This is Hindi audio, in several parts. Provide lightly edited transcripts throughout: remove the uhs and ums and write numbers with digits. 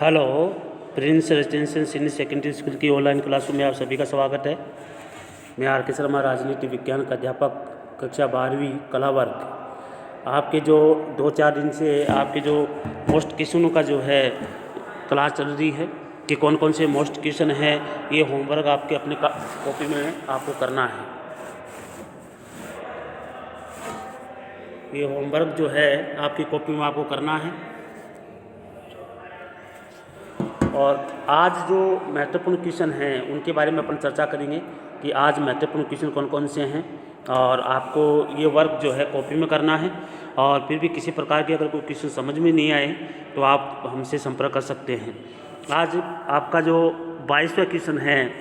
Hello, Prince residential senior secondary school की ऑनलाइन क्लासरूम में आप सभी का स्वागत है। मैं आर के शर्मा, राजनीति विज्ञान का अध्यापक, कक्षा 12वीं कला वर्ग। आपके जो 2-4 दिन से आपके जो मोस्ट क्वेश्चनों का जो है क्लास चल रही है कि कौन कौन से मोस्ट क्वेश्चन है, ये होमवर्क आपके अपने कॉपी में आपको करना है। ये होमवर्क जो है आपकी कॉपी में आपको करना है। और आज जो महत्वपूर्ण क्वेश्चन हैं उनके बारे में अपन चर्चा करेंगे कि आज महत्वपूर्ण क्वेश्चन कौन कौन से हैं, और आपको ये वर्क जो है कॉपी में करना है। और फिर भी किसी प्रकार के अगर कोई क्वेश्चन समझ में नहीं आए तो आप हमसे संपर्क कर सकते हैं। आज आपका जो 22वां क्वेश्चन है,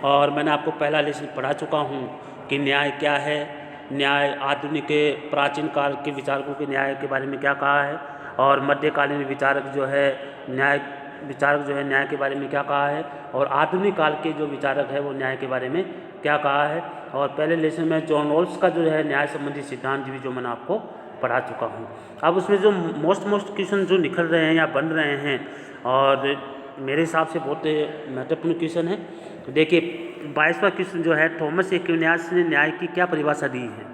और मैंने आपको पहला लेसन पढ़ा चुका हूँ कि न्याय क्या है। न्याय आधुनिक प्राचीन काल के विचारकों के न्याय के बारे में क्या कहा है, और मध्यकालीन विचारक जो है न्याय के बारे में क्या कहा है, और आधुनिक काल के जो विचारक है वो न्याय के बारे में क्या कहा है। और पहले लेसन में जॉन रॉल्स का जो है न्याय संबंधी सिद्धांत भी जो मैंने आपको पढ़ा चुका हूँ। अब उसमें जो मोस्ट क्वेश्चन जो निकल रहे हैं या बन रहे हैं, और मेरे हिसाब से बहुत महत्वपूर्ण क्वेश्चन है। देखिए, 22वां क्वेश्चन जो है, थॉमस एक्विनास ने न्याय की क्या परिभाषा दी है।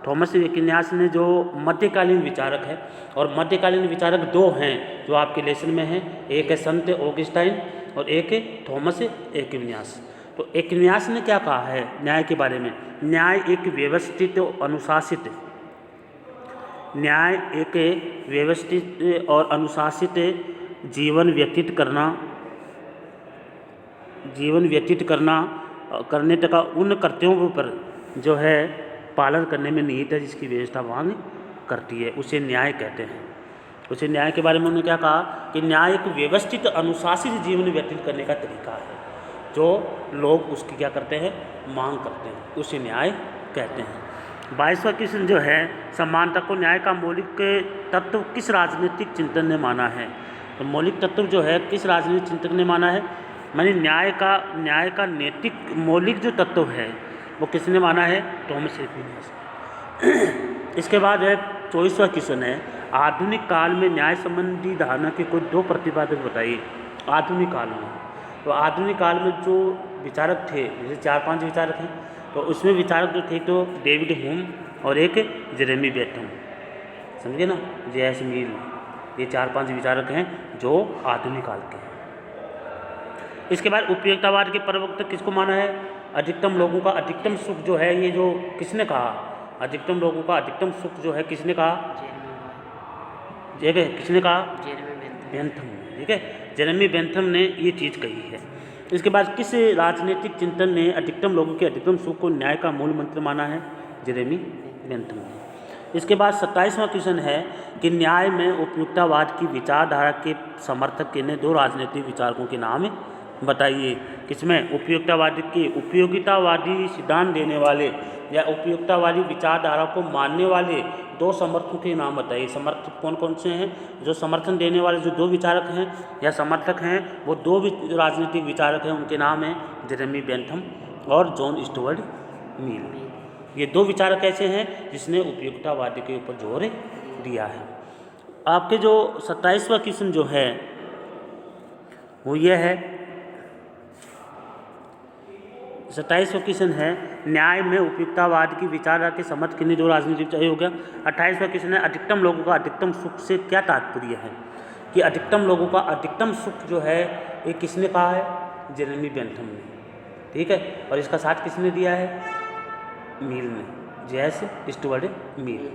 थॉमस एक्विनास ने जो मध्यकालीन विचारक है, और मध्यकालीन विचारक दो हैं जो आपके लेसन में हैं, एक है संत ऑगस्टाइन और एक है थॉमस एक्विनास। तो एक्विनास ने क्या कहा है न्याय के बारे में। न्याय एक व्यवस्थित और अनुशासित जीवन व्यतीत करने तक उन कर्तव्यों पर जो है पालन करने में निहित है, जिसकी व्यवस्था मांग करती है, उसे न्याय कहते हैं। उसे न्याय के बारे में उन्होंने क्या कहा कि न्याय एक व्यवस्थित अनुशासित जीवन व्यतीत करने का तरीका है, जो लोग उसकी क्या करते हैं, मांग करते हैं, उसे न्याय कहते हैं। 22वां क्वेश्चन जो है, समानता को न्याय का मौलिक तत्व किस राजनीतिक चिंतन ने माना है। तो मौलिक तत्व जो है किस राजनीतिक चिंतक ने माना है, मानी न्याय का नैतिक मौलिक जो तत्व है वो किसने माना है, थॉमस एक्विनास। इसके बाद है 24वां क्वेश्चन है, आधुनिक काल में न्याय संबंधी धारणा के कोई 2 प्रतिपादक बताइए। आधुनिक काल में, तो आधुनिक काल में जो विचारक थे, जैसे 4-5 विचारक हैं, तो उसमें विचारक जो थे तो डेविड ह्यूम और एक जेरेमी बेंथम, समझे ना, जे.एस. मिल, ये 4-5 विचारक हैं जो आधुनिक काल के हैं। इसके बाद उपयोगितावाद के प्रवक्ता किसको माना है, अधिकतम लोगों का अधिकतम सुख जो है, ये जो किसने कहा, अधिकतम लोगों का अधिकतम सुख जो है किसने कहा, किसने कहा, बेंथम, ठीक है, जेरेमी बेंथम ने ये चीज़ कही है। इसके बाद किस राजनीतिक चिंतन ने अधिकतम लोगों के अधिकतम सुख को न्याय का मूल मंत्र माना है, जेरेमी बेंथम ने। इसके बाद 27वां क्वेश्चन है कि न्याय में उपयुक्ततावाद की विचारधारा के समर्थक किन्हें 2 राजनीतिक विचारकों के नाम बताइए। किसमें, उपयोगितावादी सिद्धांत देने वाले या उपयोगितावादी विचारधारा को मानने वाले 2 समर्थकों के नाम बताइए। समर्थक कौन कौन से हैं, जो समर्थन देने वाले जो 2 विचारक हैं या समर्थक हैं, वो 2 राजनीतिक विचारक हैं, उनके नाम हैं जेरेमी बेंथम और जॉन स्टुअर्ट मिल। ये 2 विचारक ऐसे हैं जिसने उपयोगितावादी के ऊपर जोर दिया है। आपके जो 27वां क्वेश्चन जो है वो ये है, 27वां क्वेश्चन है, न्याय में उपयुक्ततावाद की विचारधारा के समर्थ किन्हीं 2 राजनीतिक विचार हो गया। 28वां क्वेश्चन है, अधिकतम लोगों का अधिकतम सुख से क्या तात्पर्य है, कि अधिकतम लोगों का अधिकतम सुख जो है ये किसने कहा है, जेरेमी बेंथम ने, ठीक है। और इसका साथ किसने दिया है, मिल ने, जे.एस. स्टुअर्ट मिल,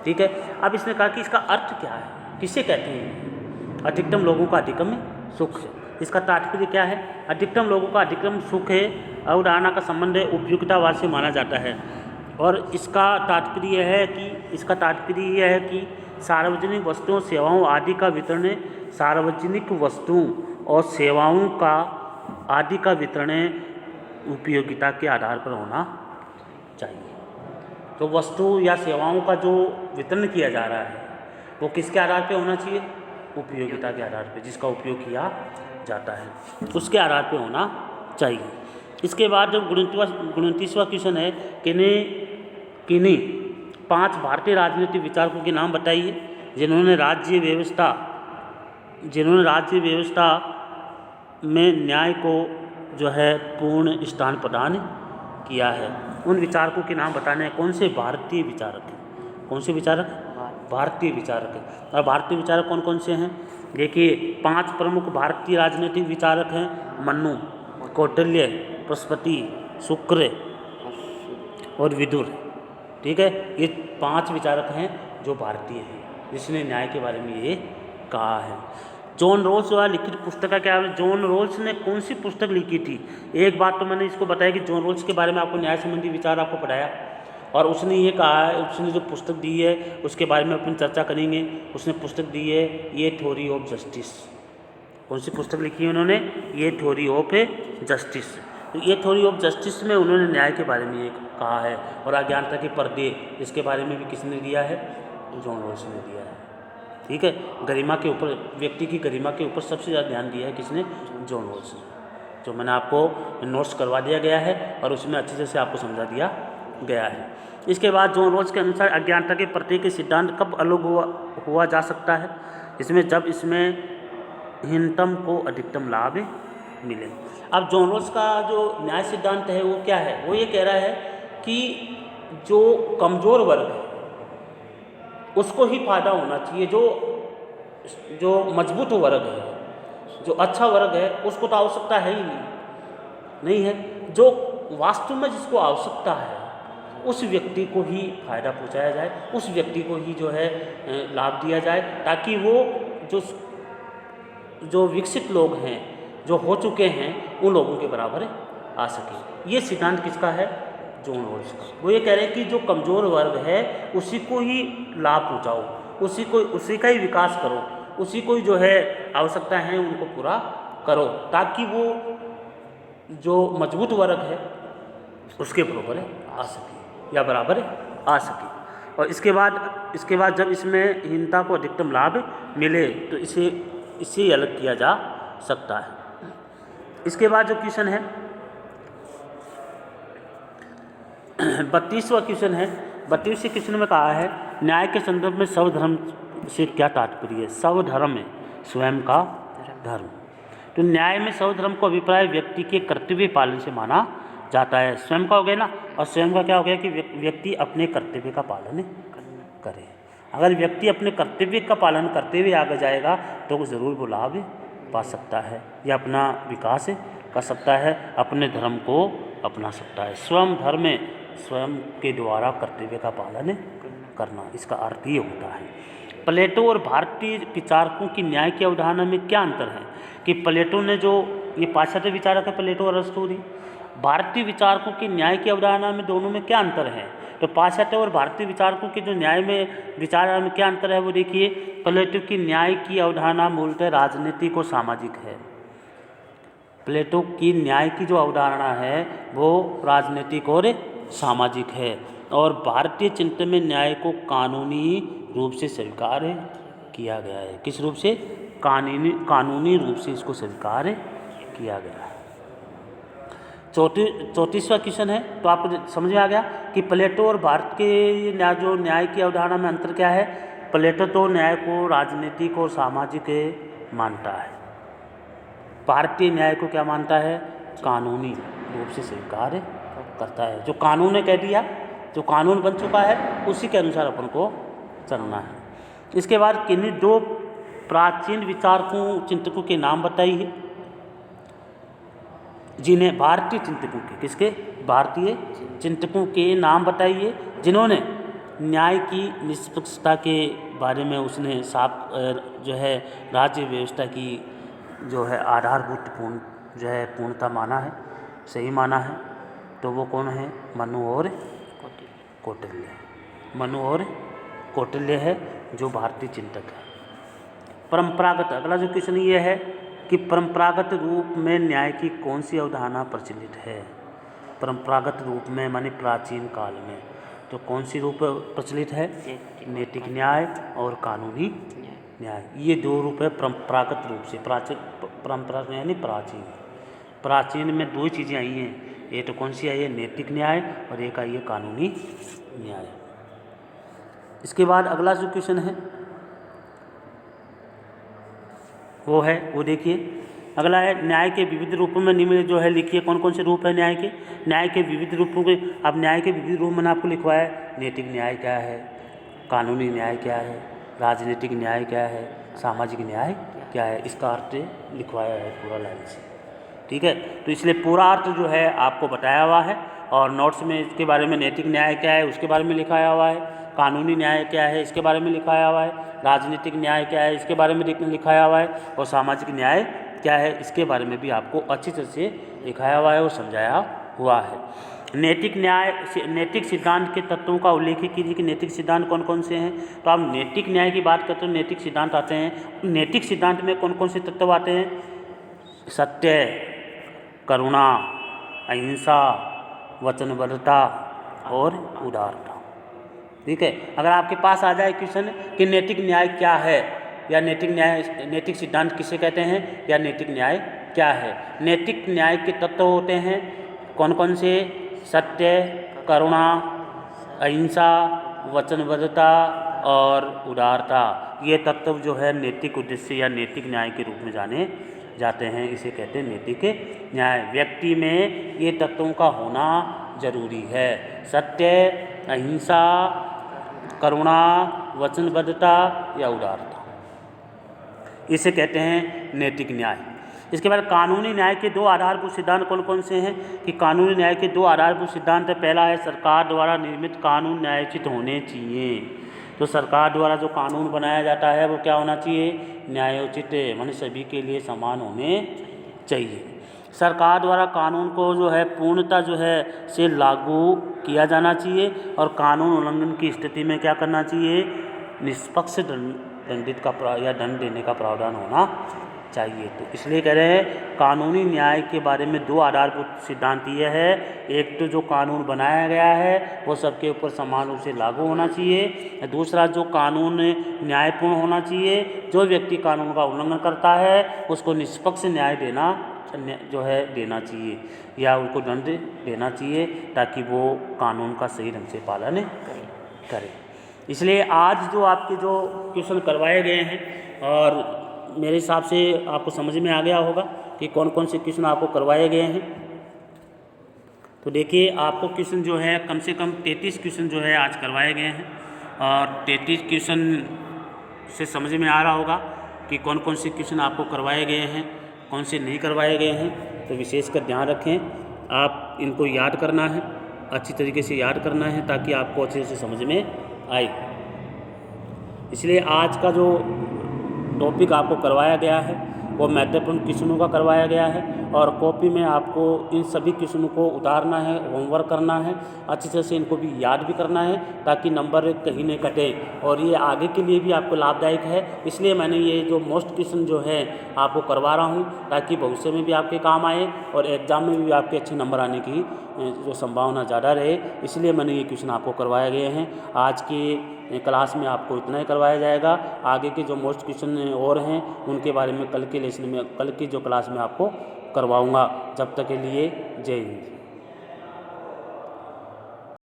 ठीक है। अब इसने कहा कि इसका अर्थ क्या है, किसे कहते हैं अधिकतम लोगों का अधिकतम सुख है। इसका तात्पर्य क्या है, अधिकतम लोगों का अधिकतम सुख है अवधारणा का संबंध उपयुक्ततावाद से माना जाता है। और इसका तात्पर्य यह है कि सार्वजनिक वस्तुओं सेवाओं आदि का वितरण, सार्वजनिक वस्तुओं और सेवाओं का आदि का वितरण उपयोगिता के आधार पर होना चाहिए। तो वस्तु या सेवाओं का जो वितरण किया जा रहा है वो किसके आधार पर होना चाहिए, उपयोगिता के आधार पर, जिसका उपयोग किया जाता है उसके आधार पर होना चाहिए। इसके बाद जब 29वां क्वेश्चन है, किन्हीं 5 भारतीय राजनीतिक विचारकों के नाम बताइए जिन्होंने राज्य व्यवस्था जिन्होंने राज्य व्यवस्था में न्याय को जो है पूर्ण स्थान प्रदान किया है, उन विचारकों के नाम बताने हैं। कौन से? भारतीय विचारक हैं। कौन से विचारक? भारतीय विचारक हैं। और भारतीय विचारक कौन कौन से हैं? देखिए, 5 प्रमुख भारतीय राजनीतिक विचारक हैं। मनु, कौटिल्य, बृहस्पति, शुक्र और विदुर। ठीक है, ये 5 विचारक हैं जो भारतीय हैं, जिसने न्याय के बारे में ये कहा है। जॉन रोल्स द्वारा लिखित पुस्तक का क्या है? जॉन रोल्स ने कौन सी पुस्तक लिखी थी? एक बात तो मैंने इसको बताया कि जॉन रोल्स के बारे में आपको न्याय संबंधी विचार आपको पढ़ाया, और उसने ये कहा है, उसने जो पुस्तक दी है उसके बारे में अपन चर्चा करेंगे। उसने पुस्तक दी है ये थ्योरी ऑफ जस्टिस। कौन सी पुस्तक लिखी है उन्होंने? ये थ्योरी ऑफ जस्टिस। तो ये थ्योरी ऑफ जस्टिस में उन्होंने न्याय के बारे में ये कहा है। और अज्ञानता के पर्दे, इसके बारे में भी किसने दिया है? जॉन रोल्स ने दिया है। ठीक है, गरिमा के ऊपर, व्यक्ति की गरिमा के ऊपर सबसे ज़्यादा ध्यान दिया है किसने? जॉन रोल्स ने, जो मैंने आपको नोट्स करवा दिया गया है और उसमें अच्छे से आपको समझा दिया गया है। इसके बाद जॉन रोल्स के अनुसार अज्ञानता के प्रत्येक सिद्धांत कब अलग हुआ जा सकता है? इसमें जब इसमें न्यूनतम को अधिकतम लाभ मिले। अब जॉन रोल्स का जो न्याय सिद्धांत है वो क्या है? वो ये कह रहा है कि जो कमज़ोर वर्ग है उसको ही फायदा होना चाहिए, जो मजबूत वर्ग है, जो अच्छा वर्ग है, उसको तो आवश्यकता है ही नहीं है। जो वास्तव में जिसको आवश्यकता है उस व्यक्ति को ही फायदा पहुंचाया जाए, उस व्यक्ति को ही जो है लाभ दिया जाए, ताकि वो जो विकसित लोग हैं, जो हो चुके हैं, उन लोगों के बराबर आ सके। ये सिद्धांत किसका है? जॉन रोल्स का। वो ये कह रहे हैं कि जो कमज़ोर वर्ग है उसी को ही लाभ पहुँचाओ, उसी का ही विकास करो, उसी को ही जो है आवश्यकता है उनको पूरा करो, ताकि वो जो मजबूत वर्ग है उसके बराबर आ सके या बराबर आ सके। और इसके बाद जब इसमें हीनता को अधिकतम लाभ मिले तो इसे अलग किया जा सकता है। इसके बाद जो क्वेश्चन है 32वां क्वेश्चन है। 32वें क्वेश्चन में कहा है न्याय के संदर्भ में सर्वधर्म से क्या तात्पर्य है? सर्वधर्म है स्वयं का धर्म। तो न्याय में सर्वधर्म को अभिप्राय व्यक्ति के कर्तव्य पालन से माना जाता है। स्वयं का हो गया ना, और स्वयं का क्या हो गया कि व्यक्ति अपने कर्तव्य का पालन करे। अगर व्यक्ति अपने कर्तव्य का पालन करते हुए आगे जाएगा तो ज़रूर वो लाभ पा सकता है या अपना विकास कर सकता है, अपने धर्म को अपना सकता है। स्वयं धर्म में स्वयं के द्वारा कर्तव्य का पालन करना, इसका अर्थ ये होता है। प्लेटो और भारतीय विचारकों की न्याय की अवधारणा में क्या अंतर है? कि प्लेटो ने जो ये पाश्चात्य विचारक है प्लेटो और अरिस्टोटल, भारतीय विचारकों की न्याय की अवधारणा में दोनों में क्या अंतर है? तो पाश्चात्य और भारतीय विचारकों के जो न्याय में विचार में क्या अंतर है वो देखिए। प्लेटो की न्याय की अवधारणा मूलतः राजनीतिक और सामाजिक है। प्लेटो की न्याय की जो अवधारणा है वो राजनीतिक और सामाजिक है, और भारतीय चिंतन में न्याय को कानूनी रूप से स्वीकार किया गया है। किस रूप से? कानूनी रूप से इसको स्वीकार किया गया है। 34वां क्वेश्चन है, तो आपको समझ में आ गया कि प्लेटो और भारत के न्याय की अवधारणा में अंतर क्या है। प्लेटो तो न्याय को राजनीतिक और सामाजिक मानता है, भारतीय न्याय को क्या मानता है? कानूनी रूप से स्वीकार करता है। जो कानून ने कह दिया, जो कानून बन चुका है उसी के अनुसार अपन को चलना है। इसके बाद किन्हीं 2 प्राचीन विचारकों चिंतकों के नाम बताइए जिन्हें भारतीय चिंतकों के, किसके? भारतीय चिंतकों के नाम बताइए जिन्होंने न्याय की निष्पक्षता के बारे में उसने साफ जो है राज्य व्यवस्था की जो है आधारभूत जो है पूर्णता माना है, सही माना है। तो वो कौन है? मनु और कौटिल्य। मनु और कौटिल्य है जो भारतीय चिंतक है। परंपरागत, अगला जो क्वेश्चन ये है कि परंपरागत रूप में न्याय की कौन सी अवधारणा प्रचलित है? परंपरागत रूप में माने प्राचीन काल में, तो कौन सी रूप प्रचलित है? नैतिक न्याय और कानूनी न्याय, ये 2 रूप है परंपरागत रूप से। परंपरा यानी प्राचीन में 2 चीज़ें आई हैं, एक तो कौन सी आई है? नैतिक न्याय, और एक आई है कानूनी न्याय। इसके बाद अगला जो क्वेश्चन है वो है, वो देखिए। अगला है न्याय के विविध रूपों में निम्न जो है लिखिए कौन कौन से रूप है न्याय के। न्याय के विविध रूपों के, अब न्याय के विविध रूप मैंने आपको लिखवाया है। नैतिक न्याय क्या है, कानूनी न्याय क्या है, राजनीतिक न्याय क्या है, सामाजिक न्याय क्या है, इसका अर्थ लिखवाया है पूरा लाइन से, ठीक है। तो इसलिए पूरा अर्थ जो है आपको बताया हुआ है, और नोट्स में इसके बारे में नैतिक न्याय क्या है उसके बारे में लिखाया हुआ है, कानूनी न्याय क्या है इसके बारे में लिखाया हुआ है, राजनीतिक न्याय क्या है इसके बारे में लिखाया हुआ है, और सामाजिक न्याय क्या है इसके बारे में भी आपको अच्छी तरह से लिखाया हुआ है और समझाया हुआ है। नैतिक न्याय, नैतिक सिद्धांत के तत्वों का उल्लेख कीजिए कि नैतिक सिद्धांत कौन कौन से हैं। तो आप नैतिक न्याय की बात करते हो, नैतिक सिद्धांत आते हैं। नैतिक सिद्धांत में कौन कौन से तत्व आते हैं? सत्य, करुणा, अहिंसा, वचनबद्धता और उदारता, ठीक है। अगर आपके पास आ जाए क्वेश्चन कि नैतिक न्याय क्या है, या नैतिक सिद्धांत किसे कहते हैं, या नैतिक न्याय क्या है। नैतिक न्याय के तत्व होते हैं कौन कौन से? सत्य, करुणा, अहिंसा, वचनबद्धता और उदारता। ये तत्व जो है नैतिक उद्देश्य या नैतिक न्याय के रूप में जाने जाते हैं, इसे कहते हैं नैतिक न्याय। व्यक्ति में ये तत्वों का होना जरूरी है। सत्य, अहिंसा, करुणा, वचनबद्धता या उदारता, इसे कहते हैं नैतिक न्याय। इसके बाद कानूनी न्याय के दो आधारभूत सिद्धांत कौन कौन से हैं? कि कानूनी न्याय के दो आधारभूत सिद्धांत है। पहला है सरकार द्वारा निर्मित कानून न्यायोचित होने चाहिए। तो सरकार द्वारा जो कानून बनाया जाता है वो क्या होना चाहिए? न्यायोचित, माने सभी के लिए समान होने चाहिए। सरकार द्वारा कानून को जो है पूर्णता जो है से लागू किया जाना चाहिए, और कानून उल्लंघन की स्थिति में क्या करना चाहिए? निष्पक्ष दंडित का या दंड देने का प्रावधान होना चाहिए। तो इसलिए कह रहे हैं कानूनी न्याय के बारे में दो आधारभूत सिद्धांत ये है। एक तो जो कानून बनाया गया है वो सबके ऊपर समान रूप से लागू होना चाहिए। दूसरा, जो कानून न्यायपूर्ण होना चाहिए। जो व्यक्ति कानून का उल्लंघन करता है उसको निष्पक्ष न्याय देना चाहिए, या उनको दंड देना चाहिए, ताकि वो कानून का सही ढंग से पालन करें। इसलिए आज जो आपके जो क्वेश्चन करवाए गए हैं, और मेरे हिसाब से आपको समझ में आ गया होगा कि कौन कौन से क्वेश्चन आपको करवाए गए हैं। तो देखिए, आपको क्वेश्चन जो है कम से कम 33 क्वेश्चन जो है आज करवाए गए हैं, और 33 क्वेश्चन से समझ में आ रहा होगा कि कौन कौन से क्वेश्चन आपको करवाए गए हैं, कौन से नहीं करवाए गए हैं। तो विशेषकर ध्यान रखें, आप इनको याद करना है, अच्छी तरीके से याद करना है, ताकि आपको अच्छे से समझ में आए। इसलिए आज का जो टॉपिक आपको करवाया गया है वो महत्वपूर्ण क्वेश्चनों का करवाया गया है, और कॉपी में आपको इन सभी क्वेश्चनों को उतारना है, होमवर्क करना है, अच्छी तरह से इनको भी याद भी करना है, ताकि नंबर कहीं नहीं कटे, और ये आगे के लिए भी आपको लाभदायक है। इसलिए मैंने ये जो मोस्ट क्वेश्चन जो है आपको करवा रहा हूँ, ताकि भविष्य में भी आपके काम आए और एग्ज़ाम में भी आपके अच्छे नंबर आने की जो संभावना ज़्यादा रहे। इसलिए मैंने ये क्वेश्चन आपको करवाए गए हैं। आज की क्लास में आपको इतना ही करवाया जाएगा। आगे के जो मोस्ट क्वेश्चन और हैं उनके बारे में कल के लेसन में, कल की जो क्लास में आपको करवाऊंगा। जब तक के लिए जय हिंद।